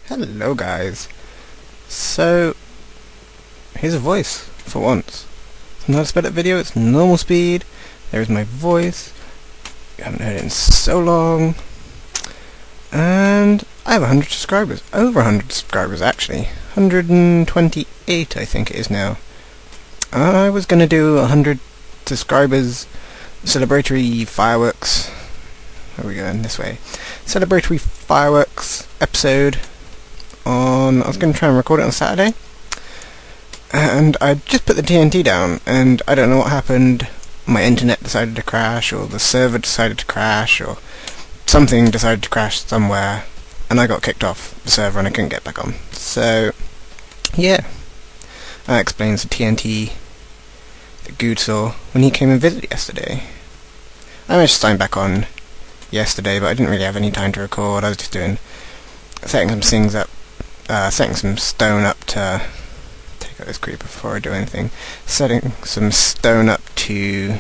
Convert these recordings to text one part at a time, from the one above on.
Hello guys. So, here's a voice, for once. It's not a sped up video, it's normal speed. There's my voice. You haven't heard it in so long. And I have 100 subscribers. Over 100 subscribers actually. 128 I think it is now. I was gonna do 100 subscribers celebratory fireworks. Where are we going? This way. Celebratory fireworks episode on... I was going to try and record it on Saturday. And I just put the TNT down, and I don't know what happened. My internet decided to crash, or the server decided to crash, or something decided to crash somewhere, and I got kicked off the server and I couldn't get back on. So, yeah. That explains the TNT that Good saw when he came and visited yesterday. I managed to sign back on yesterday, but I didn't really have any time to record. I was just setting some things up, setting some stone up to take out this creeper before I do anything. Setting some stone up to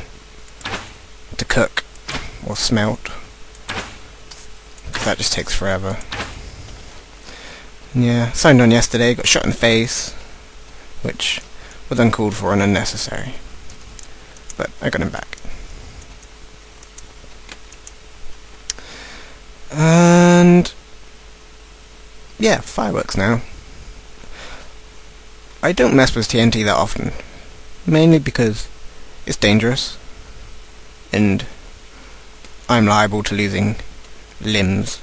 cook or smelt, because that just takes forever. Yeah, signed on yesterday, got shot in the face, which was uncalled for and unnecessary, but I got him back. And yeah, fireworks now. I don't mess with TNT that often, mainly because it's dangerous and I'm liable to losing limbs,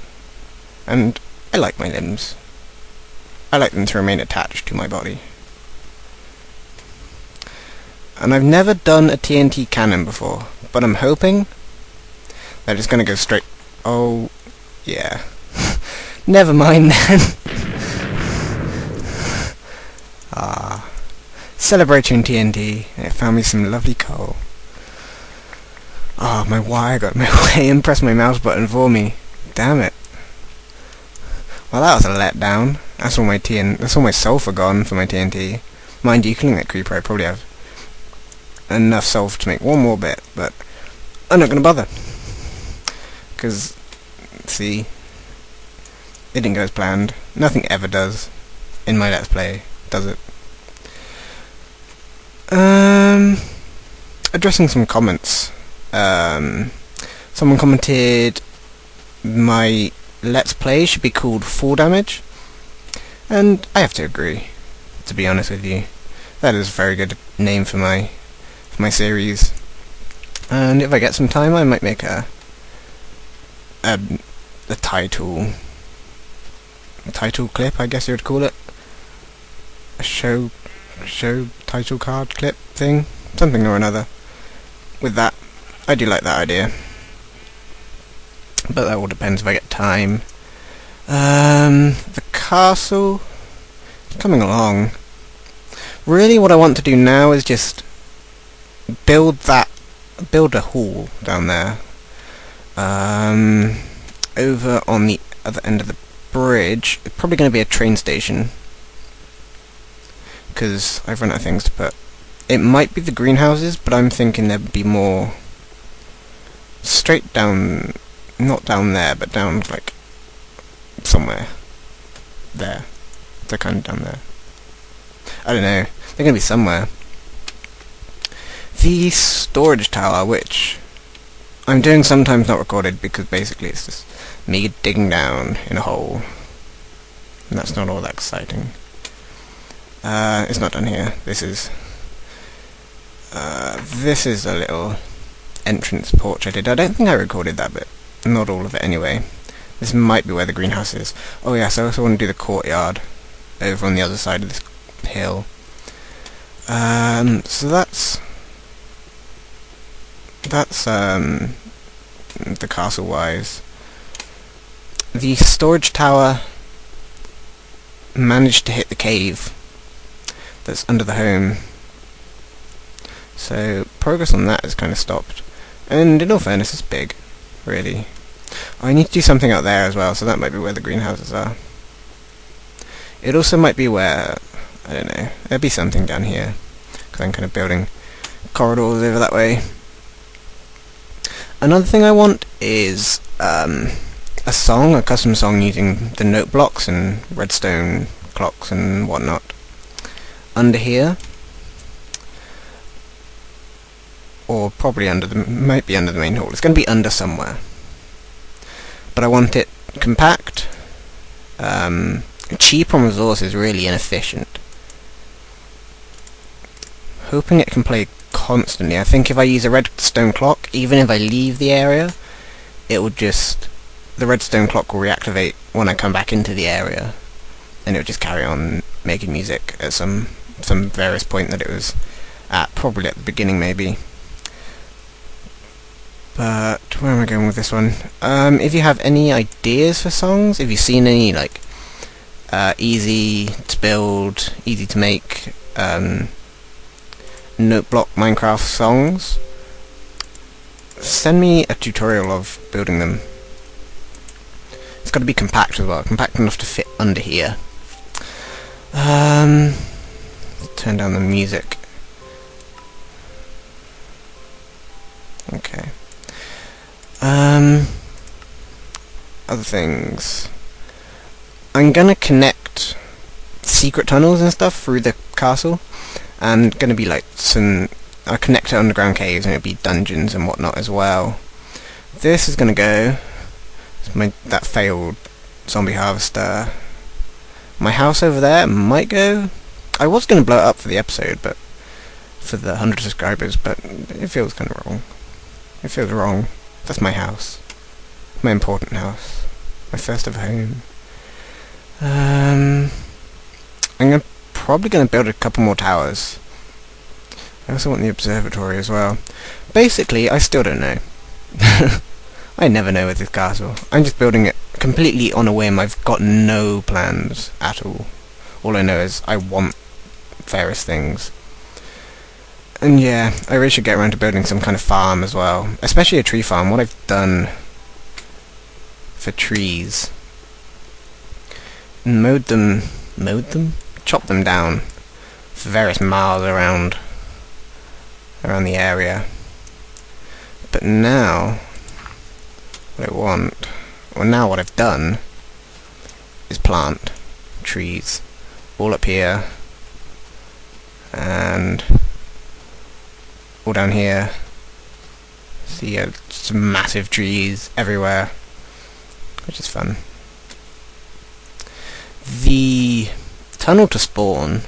and I like my limbs. I like them to remain attached to my body. And I've never done a TNT cannon before, but I'm hoping that it's going to go straight... Oh, yeah. Never mind then. Celebrating TNT, and it found me some lovely coal. My wire got in my way and pressed my mouse button for me. Damn it. Well, that was a letdown. That's all my sulfur gone for my TNT. Mind you, killing that creeper, I probably have enough sulfur to make one more bit, but I'm not going to bother. Because, see, it didn't go as planned. Nothing ever does in my Let's Play, does it? Addressing some comments. Someone commented my Let's Play should be called Full Damage, and I have to agree, to be honest with you. That is a very good name for my series, and if I get some time I might make a title clip, I guess you would call it. A show title card clip thing, something or another. With that, I do like that idea, but that all depends if I get time. The castle is coming along. Really, what I want to do now is just build a hall down there. Over on the other end of the bridge, it's probably going to be a train station, because I've run out of things to put. It might be the greenhouses, but I'm thinking there'd be more straight down, not down there, but down like somewhere there. They're kind of down there. I don't know. They're going to be somewhere. The storage tower, which I'm doing sometimes not recorded, because basically it's just me digging down in a hole, and that's not all that exciting. It's not done here. This is a little entrance porch I did. I don't think I recorded that bit. Not all of it anyway. This might be where the greenhouse is. Oh yes, I also want to do the courtyard over on the other side of this hill. So that's the castle wise. The storage tower managed to hit the cave that's under the home, so progress on that is kind of stopped. And in all fairness, it's big, really. I need to do something out there as well, so that might be where the greenhouses are. It also might be where, I don't know, there'll be something down here, because I'm kind of building corridors over that way. Another thing I want is a song, a custom song using the note blocks and redstone clocks and whatnot. Under here, or probably might be under the main hall. It's going to be under somewhere. But I want it compact, cheap on resources, really inefficient. Hoping it can play constantly. I think if I use a redstone clock, even if I leave the area, it will just... the redstone clock will reactivate when I come back into the area, and it will just carry on making music at some various point that it was at, probably at the beginning maybe. But where am I going with this one? If you have any ideas for songs, if you've seen any like easy to build, easy to make note block Minecraft songs, send me a tutorial of building them. It's got to be compact as well, compact enough to fit under here. Turn down the music. Okay. Other things. I'm gonna connect secret tunnels and stuff through the castle, and gonna be like I'll connect to underground caves, and it'll be dungeons and whatnot as well. This is gonna go. That failed zombie harvester. My house over there might go. I was gonna blow it up for the episode, but for the 100 subscribers, but it feels kind of wrong. It feels wrong. That's my house. My important house. My first ever home. I'm probably going to build a couple more towers. I also want the observatory as well. Basically, I still don't know. I never know with this castle. I'm just building it completely on a whim. I've got no plans at all. All I know is I want various things. And yeah, I really should get around to building some kind of farm as well. Especially a tree farm. What I've done for trees. Mowed them? Chopped them down for various miles around the area. But now, what what I've done is plant trees all up here and all down here. See some massive trees everywhere, which is fun. The tunnel to spawn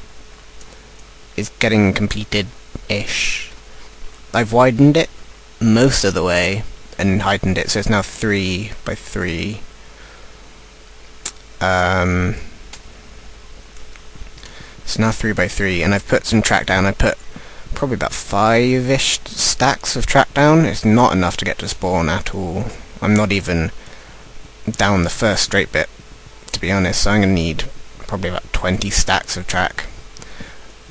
is getting completed-ish. I've widened it most of the way and heightened it, so it's now 3 by 3. It's now 3 by 3, and I've put some track down. I put probably about 5-ish stacks of track down. It's not enough to get to spawn at all. I'm not even down the first straight bit, to be honest, so I'm going to need probably about 20 stacks of track.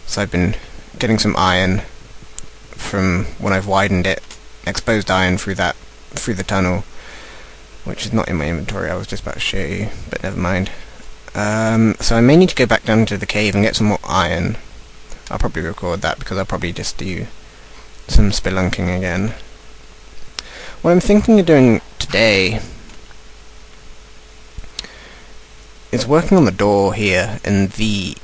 So I've been getting some iron from when I've widened it, exposed iron through the tunnel, which is not in my inventory. I was just about to show you, but never mind. So I may need to go back down to the cave and get some more iron. I'll probably record that because I'll probably just do some spelunking again. What I'm thinking of doing today is working on the door here in the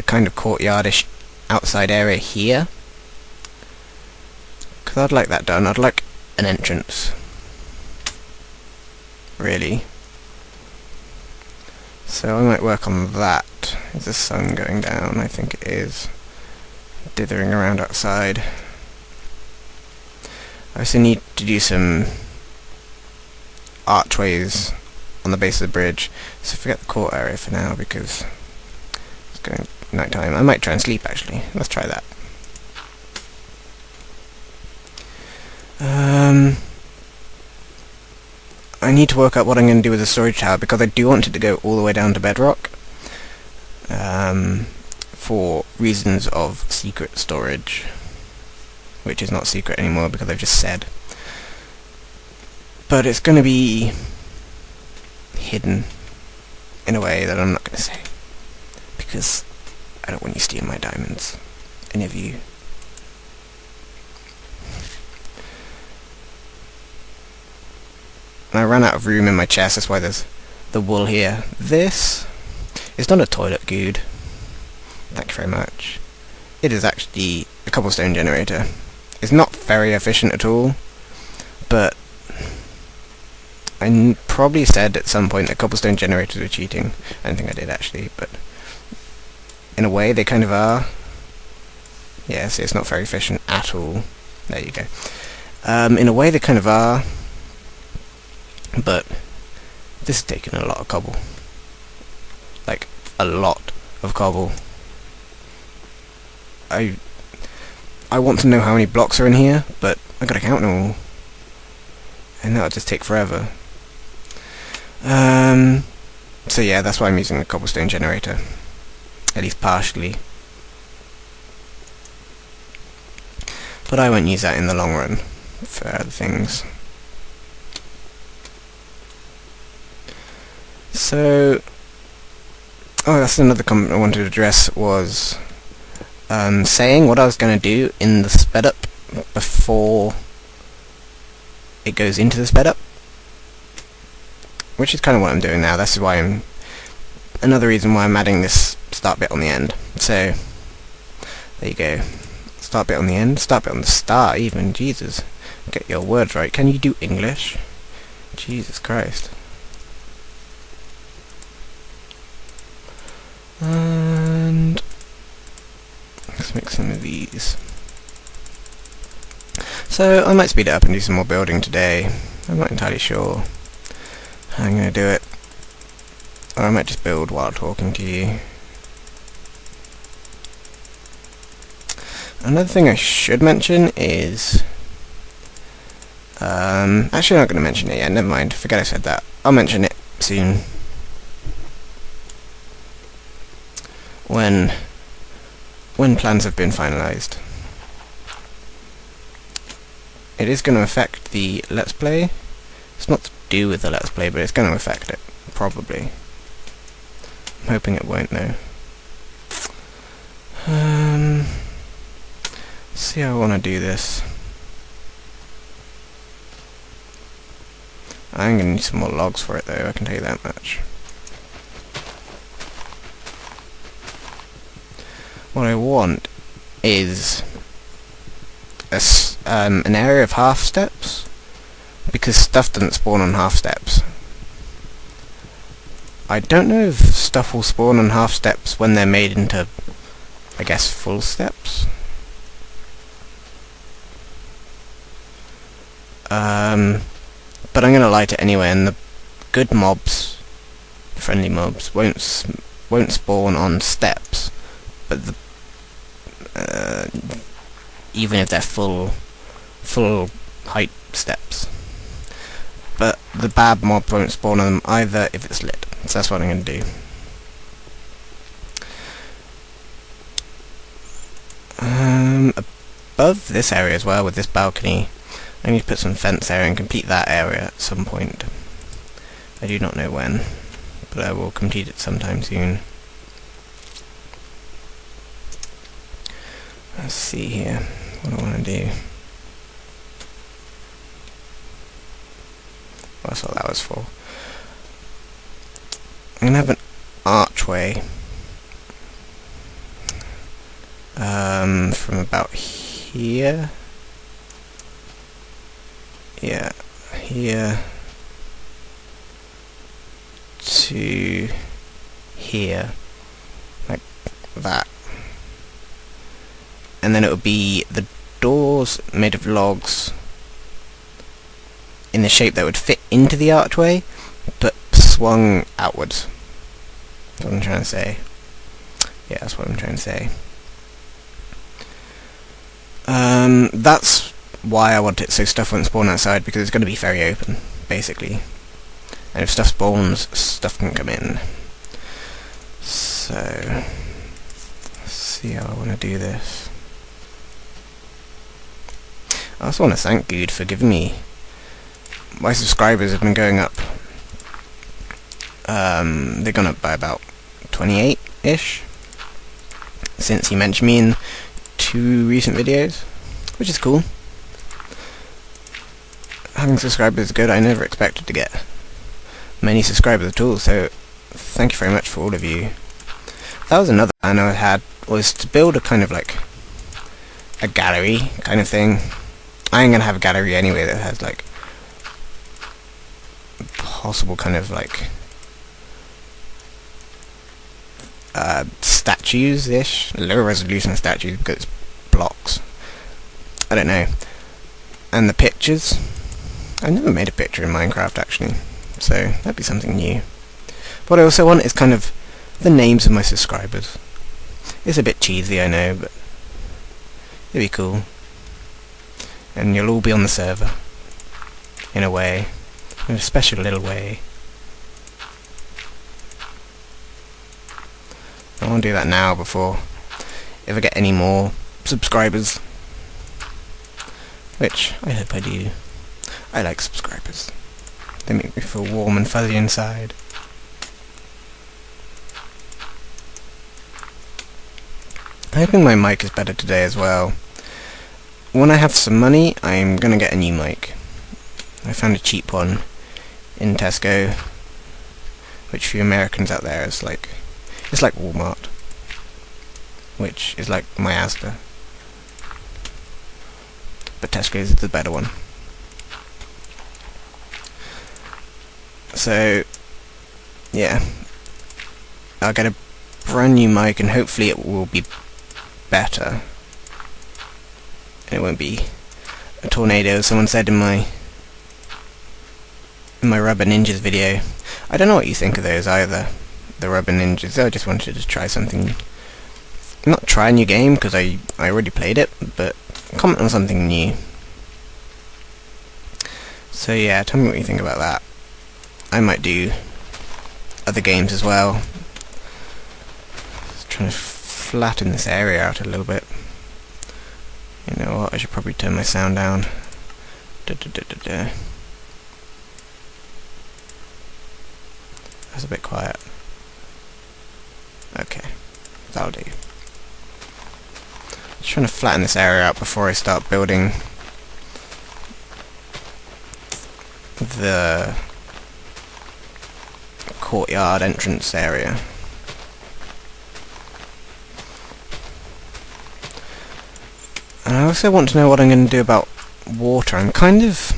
kind of courtyardish outside area here, because I'd like that done. I'd like an entrance, really. So I might work on that. Is the sun going down? I think it is. Dithering around outside. I also need to do some archways on the base of the bridge. So forget the court area for now because it's going night time. I might try and sleep actually. Let's try that. I need to work out what I'm going to do with the storage tower because I do want it to go all the way down to bedrock. For reasons of secret storage, which is not secret anymore because I've just said. But it's going to be hidden in a way that I'm not going to say, because I don't want you stealing my diamonds, any of you. and I ran out of room in my chest, that's why there's the wool here. This is not a toilet good. Thank you very much. It is actually a cobblestone generator. It's not very efficient at all, but I probably said at some point that cobblestone generators were cheating. I don't think I did actually, but in a way they kind of are. Yeah, see, it's not very efficient at all. There you go. In a way they kind of are, but this is taking a lot of cobble. Like, a lot of cobble. I want to know how many blocks are in here, but I gotta count them all. And that'll just take forever. So yeah, that's why I'm using the cobblestone generator. At least partially. But I won't use that in the long run for other things. So, oh, that's another comment I wanted to address, was saying what I was going to do in the sped up before it goes into the sped up, which is kind of what I'm doing now. That's why another reason why I'm adding this start bit on the end. So there you go, start bit on the end, start bit on the start even. Jesus, get your words right. Can you do English? Jesus Christ. And let's make some of these. So I might speed it up and do some more building today. I'm not entirely sure how I'm going to do it. Or I might just build while talking to you. Another thing I should mention is... actually I'm not going to mention it yet, never mind, forget I said that. I'll mention it soon. When plans have been finalised. It is going to affect the Let's Play. It's not to do with the Let's Play, but it's going to affect it, probably. I'm hoping it won't, though. See how I want to do this. I'm going to need some more logs for it, though, I can tell you that much. What I want is an area of half steps, because stuff doesn't spawn on half steps. I don't know if stuff will spawn on half steps when they're made into, I guess, full steps. But I'm gonna light it anyway, and the good mobs, friendly mobs, won't spawn on steps, but even if they're full height steps. But the bad mobs won't spawn on them either if it's lit. So that's what I'm going to do. Above this area as well, with this balcony, I need to put some fence area and complete that area at some point. I do not know when, but I will complete it sometime soon. Let's see here, what do I want to do? Well, that's what that was for. I'm going to have an archway from about here. Yeah, here to here, like that. And then it would be the doors made of logs in the shape that would fit into the archway, but swung outwards. That's what I'm trying to say. Yeah, that's what I'm trying to say. That's why I want it so stuff won't spawn outside, because it's going to be very open, basically. And if stuff spawns, stuff can come in. So, let's see how I want to do this. I also want to thank Good for giving me... My subscribers have been going up. They've gone up by about 28-ish since he mentioned me in 2 recent videos, which is cool. having subscribers is good. I never expected to get many subscribers at all, so thank you very much for all of you. That was another plan I had, was to build a kind of like a gallery kind of thing. I am going to have a gallery anyway that has like possible kind of like statues-ish, lower resolution statues because it's blocks. I don't know. And the pictures. I never made a picture in Minecraft actually, so that'd be something new. What I also want is kind of the names of my subscribers. It's a bit cheesy, I know, but it'd be cool. And you'll all be on the server, in a way, in a special little way. I want to do that now before if I get any more subscribers, which I hope I do. I like subscribers. They make me feel warm and fuzzy inside. I think my mic is better today as well. When I have some money, I'm gonna get a new mic. I found a cheap one in Tesco, which for you Americans out there is like, it's like Walmart, which is like my Asda, but Tesco's is the better one. So yeah, I'll get a brand new mic and hopefully it will be better and it won't be a tornado. Someone said in my Rubber Ninjas video. I don't know what you think of those either, the Rubber Ninjas. I just wanted to try something, not try a new game because I already played it, but comment on something new. So yeah, tell me what you think about that. I might do other games as well. Just trying to flatten this area out a little bit. You know what, I should probably turn my sound down. That's a bit quiet. Okay, that'll do. Just trying to flatten this area out before I start building the courtyard entrance area. And I also want to know what I'm going to do about water. I kind of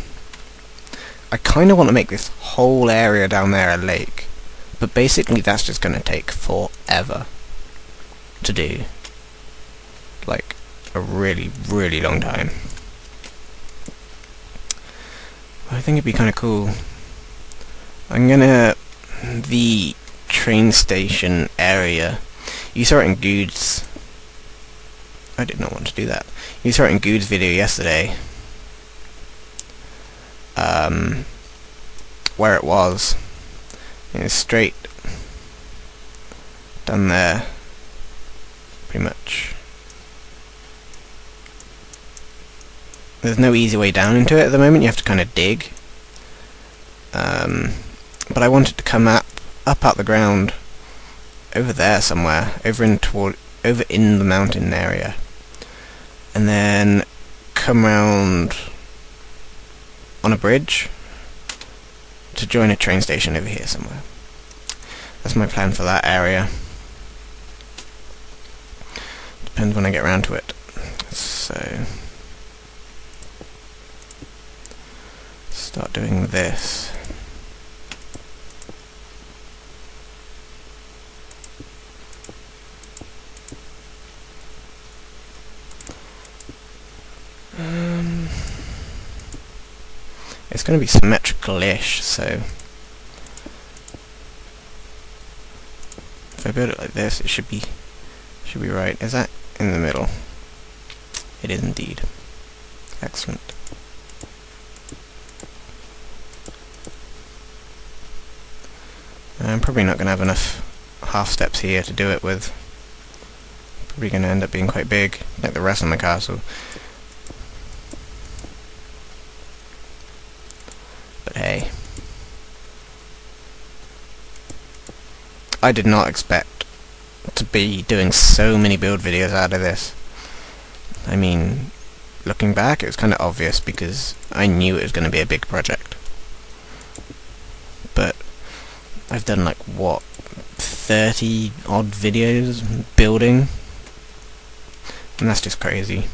want to make this whole area down there a lake, but basically that's just going to take forever to do. Like a really, really long time. I think it'd be kind of cool. The train station area, you saw it in Good's. I did not want to do that. You saw it in Good's video yesterday. Where it was. It's straight down there. Pretty much. There's no easy way down into it at the moment. You have to kind of dig. But I want it to come up out the ground over there somewhere, over in the mountain area, and then come round on a bridge to join a train station over here somewhere. That's my plan for that area. Depends when I get round to it. So start doing this. It's going to be symmetrical-ish, so if I build it like this, it should be right. Is that in the middle? It is indeed. Excellent. I'm probably not going to have enough half steps here to do it with. Probably going to end up being quite big, like the rest of my castle. But hey, I did not expect to be doing so many build videos out of this. I mean, looking back, it was kind of obvious because I knew it was going to be a big project. But I've done like, what, 30 odd videos building, and that's just crazy.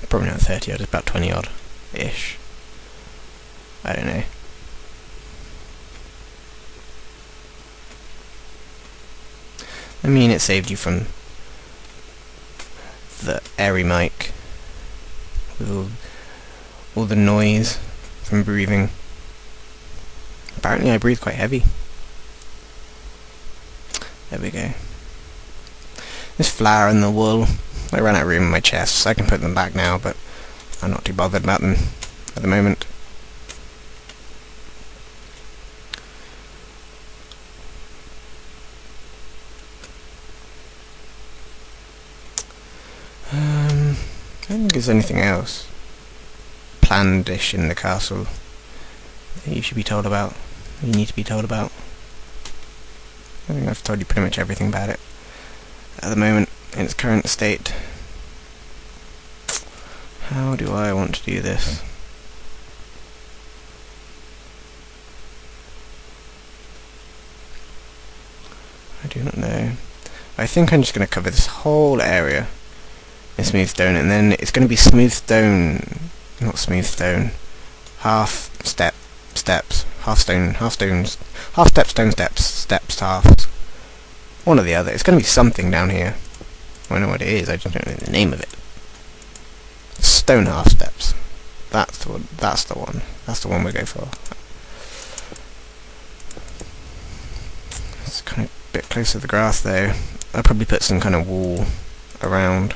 Probably not 30 odd, it's about 20 odd ish. I don't know. I mean, it saved you from the airy mic with all the noise from breathing. Apparently I breathe quite heavy. There we go. This flower and the wool, I ran out of room in my chest, so I can put them back now, but I'm not too bothered about them at the moment. I don't think there's anything else planned-ish in the castle that you should be told about, you need to be told about. I think I've told you pretty much everything about it at the moment in its current state. How do I want to do this? I do not know. I think I'm just going to cover this whole area in smooth stone, and then it's going to be smooth stone, not smooth stone, half step steps, half stone, half stones, half step stone steps, steps halves, one or the other. It's going to be something down here. I know what it is, I just don't know the name of it. Stone half steps. That's the one. That's the one. That's the one we go for. It's kind of a bit close to the grass though. I'll probably put some kind of wall around.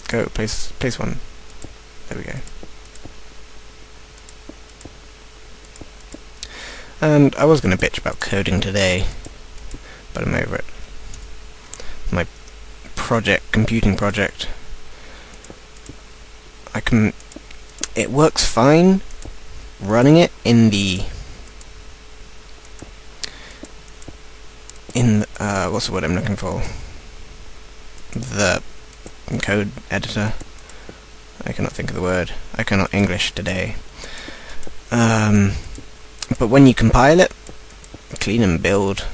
Go, place one. There we go. And I was going to bitch about coding today, but I'm over it. My project, computing project, it works fine running it in what's the word I'm looking for? The code editor. I cannot think of the word. I cannot English today. But when you compile it, clean and build,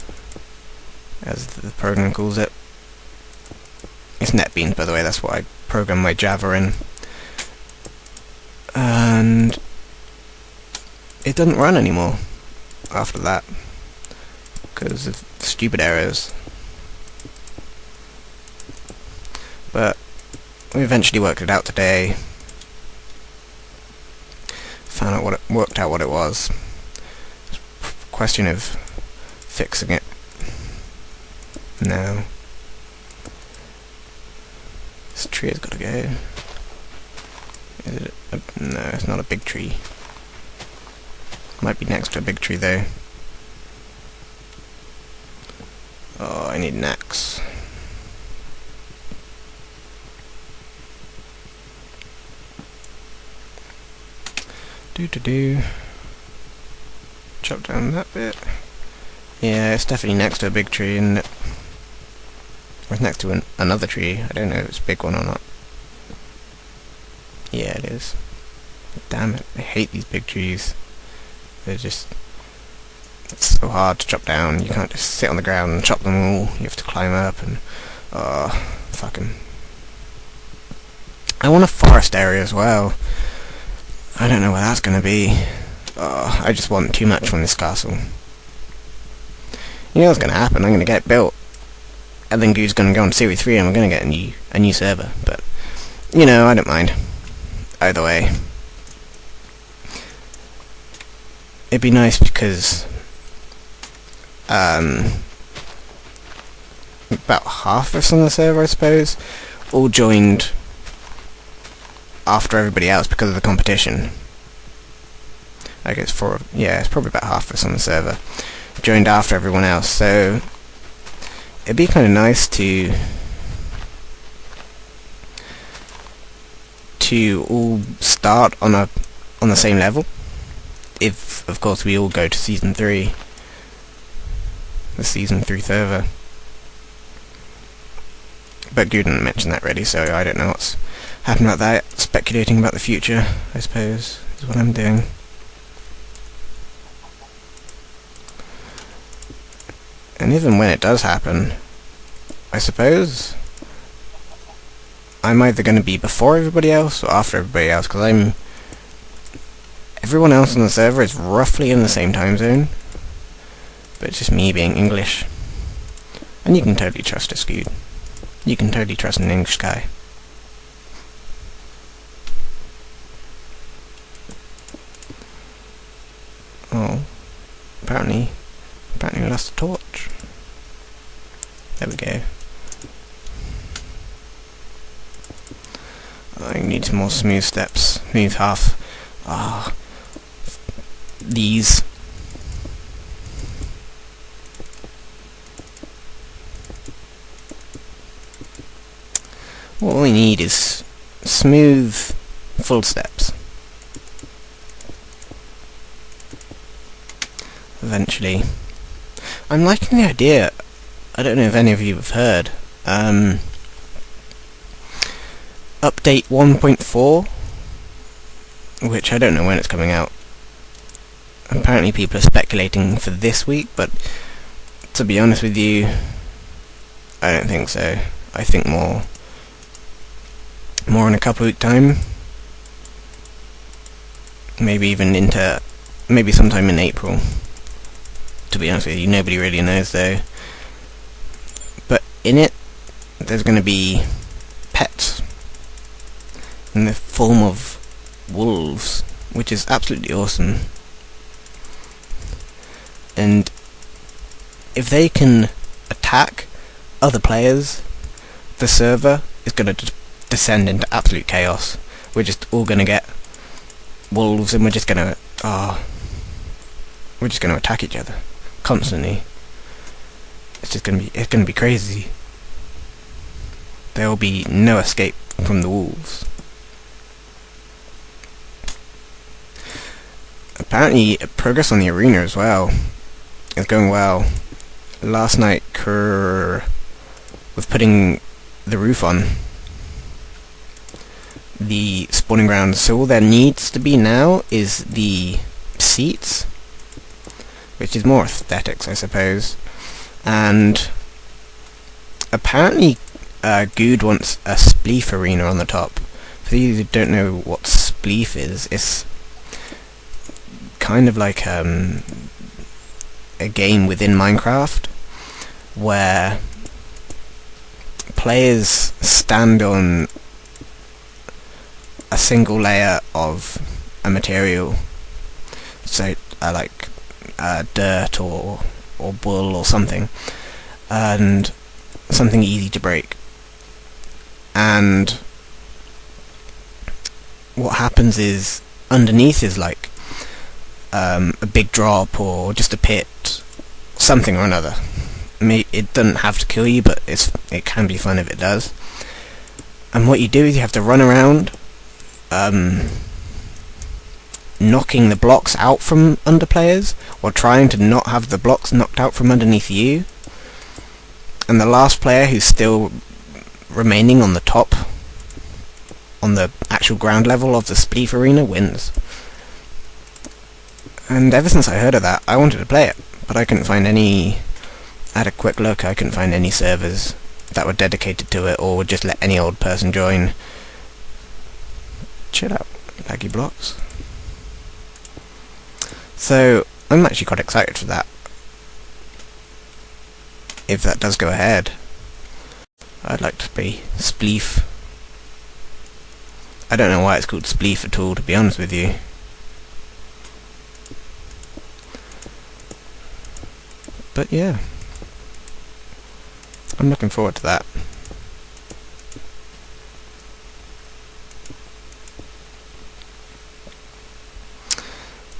as the program calls it. It's NetBeans, by the way, that's what I program my Java in. And it doesn't run anymore after that, because of stupid errors. But we eventually worked it out today. Worked out what it was. It's a question of fixing it now. This tree has got to go. Is it no, it's not a big tree. Might be next to a big tree though. Oh, I need an axe. Chop down that bit. Yeah, it's definitely next to a big tree, and it's next to another tree. I don't know if it's a big one or not. Yeah, it is. Damn it, I hate these big trees. They're just... it's so hard to chop down. You can't just sit on the ground and chop them all. You have to climb up and... oh, fucking... I want a forest area as well. I don't know where that's gonna be. Oh, I just want too much from this castle. You know what's gonna happen? I'm gonna get it built, and then Goo's gonna go on Series 3 and we're gonna get a new server. But, you know, I don't mind. Either way. It'd be nice because about half of us on the server, I suppose, all joined after everybody else because of the competition. I guess it's probably about half of us on the server joined after everyone else, so it'd be kind of nice to all start on the same level, if of course we all go to Season 3, the Season 3 server. but you didn't mention that really, so I don't know what's happened about that. Speculating about the future, I suppose, is what I'm doing. And even when it does happen, I suppose I'm either going to be before everybody else or after everybody else, because everyone else on the server is roughly in the same time zone, but it's just me being English. And you can totally trust a Scoot. You can totally trust an English guy. Oh, apparently we lost the torch. There we go. I need some more smooth steps. Smooth half. Ah, these. What we need is smooth full steps. Eventually. I'm liking the idea. I don't know if any of you have heard. Update 1.4, which I don't know when it's coming out. Apparently people are speculating for this week, but to be honest with you, I don't think so. I think more in a couple of weeks' time. Maybe even into maybe sometime in April. To be honest with you, nobody really knows though. But in it, there's going to be pets in the form of wolves, which is absolutely awesome. And if they can attack other players, the server is going to descend into absolute chaos. We're just all going to get wolves, and we're just going to attack each other constantly. It's going to be crazy. There will be no escape from the wolves. Apparently, progress on the arena as well is going well. Last night, Kerr was putting the roof on the spawning grounds, so all there needs to be now is the seats, which is more aesthetics, I suppose. And apparently, Good wants a spleef arena on the top. For those who don't know what spleef is, it's kind of like a game within Minecraft where players stand on a single layer of a material, so like dirt or wool or something, and something easy to break. And what happens is underneath is like a big drop or just a pit, something or another. It doesn't have to kill you, but it can be fun if it does. And what you do is you have to run around knocking the blocks out from under players, or trying to not have the blocks knocked out from underneath you. And the last player who's still remaining on the top, on the actual ground level of the spleef arena, wins. And ever since I heard of that, I wanted to play it, but I couldn't find any. I had a quick look, I couldn't find any servers that were dedicated to it, or would just let any old person join. Chill out, laggy blocks. So, I'm actually quite excited for that. If that does go ahead. I'd like to play spleef. I don't know why it's called spleef at all, to be honest with you. But yeah, I'm looking forward to that.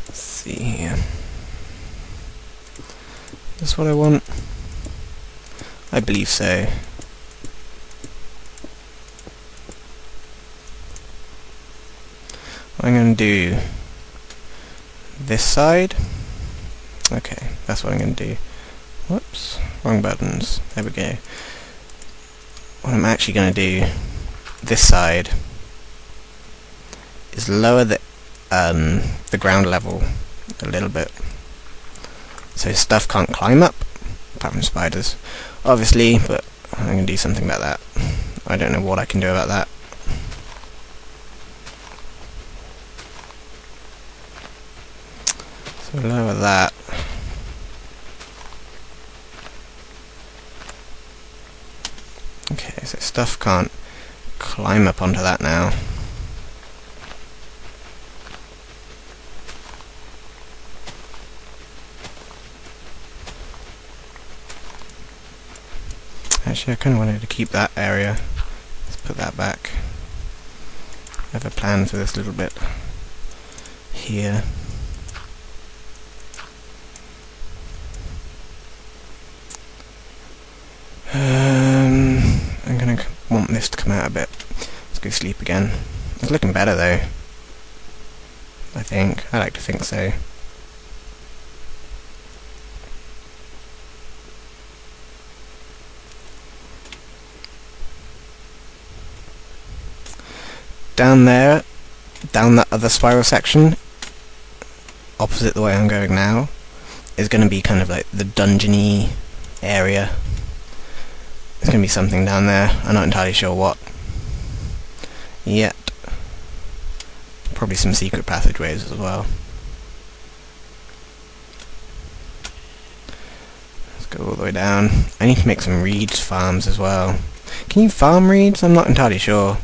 Let's see here. Is this what I want? I believe so. I'm going to do this side. Okay, that's what I'm going to do. Whoops, wrong buttons. There we go. what I'm actually going to do this side is lower the ground level a little bit, so stuff can't climb up, apart from spiders, obviously, but I'm going to do something about that. I don't know what I can do about that. So lower that. Okay, so stuff can't climb up onto that now. Actually, I kind of wanted to keep that area. Let's put that back. I have a plan for this little bit here. I'm going to want this to come out a bit. Let's go sleep again. It's looking better though. I think. I like to think so. Down there, down that other spiral section, opposite the way I'm going now, is going to be kind of like the dungeony area. There's going to be something down there. I'm not entirely sure what yet. Probably some secret passageways as well. Let's go all the way down. I need to make some reed farms as well. Can you farm reeds? I'm not entirely sure.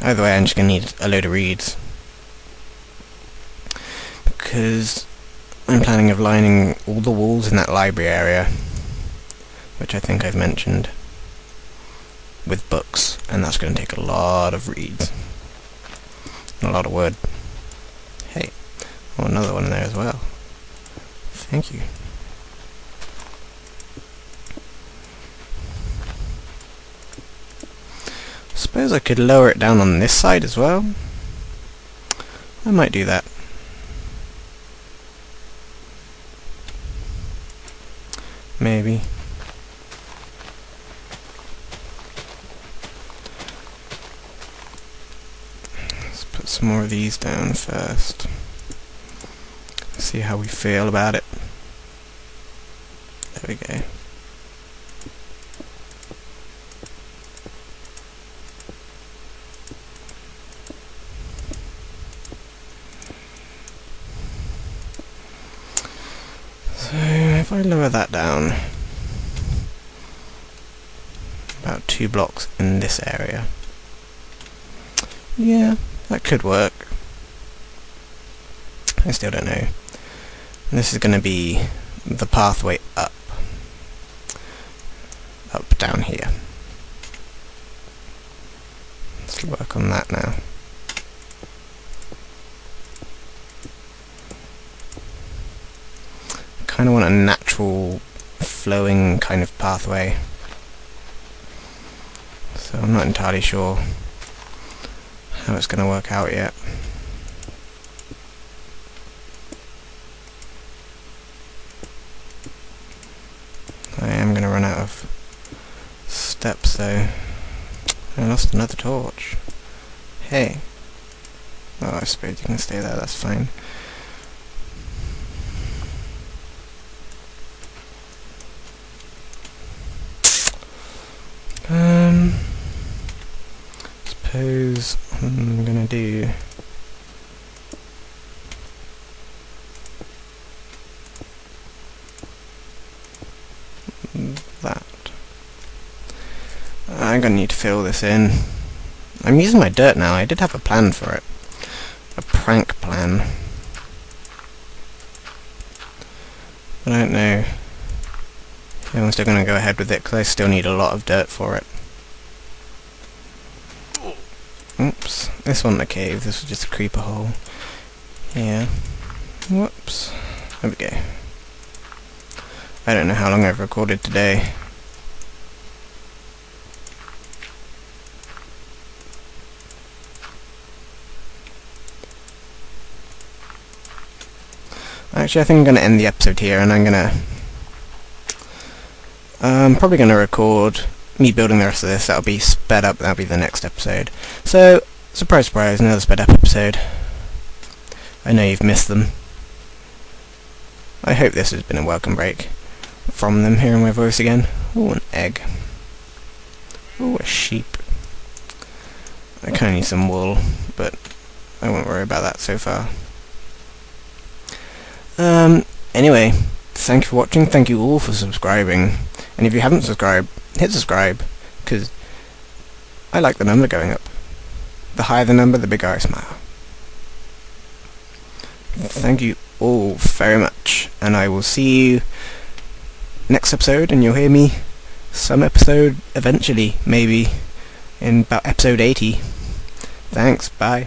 Either way, I'm just going to need a load of reeds, because I'm planning of lining all the walls in that library area, which I think I've mentioned, with books, and that's going to take a lot of reeds and a lot of wood. Hey, oh, another one in there as well. Thank you. Suppose I could lower it down on this side as well. I might do that. Maybe. Let's put some more of these down first. See how we feel about it. There we go. So if I lower that down about 2 blocks in this area, yeah, that could work. I still don't know. And this is going to be the pathway up down here. Let's work on that now. Kind of want a natural flowing kind of pathway, so I'm not entirely sure how it's going to work out yet. I am going to run out of steps though. I lost another torch. Hey. Oh, I suppose you can stay there, that's fine. Suppose I'm gonna do that. I'm gonna need to fill this in. I'm using my dirt now. I did have a plan for it. A prank plan. I don't know. I'm still gonna go ahead with it because I still need a lot of dirt for it. Oops, this wasn't a cave, this was just a creeper hole. Yeah. Whoops. There we go. I don't know how long I've recorded today. Actually, I think I'm going to end the episode here, and I'm probably going to record me building the rest of this. That'll be sped up. That'll be the next episode. So, surprise, surprise, another sped up episode. I know you've missed them. I hope this has been a welcome break from them hearing my voice again. Ooh, an egg. Ooh, a sheep. I kinda need some wool, but I won't worry about that so far. Anyway, thank you for watching, thank you all for subscribing, and if you haven't subscribed, hit subscribe, because I like the number going up. The higher the number, the bigger I smile. Thank you all very much, and I will see you next episode, and you'll hear me some episode eventually, maybe in about episode 80. Thanks, bye.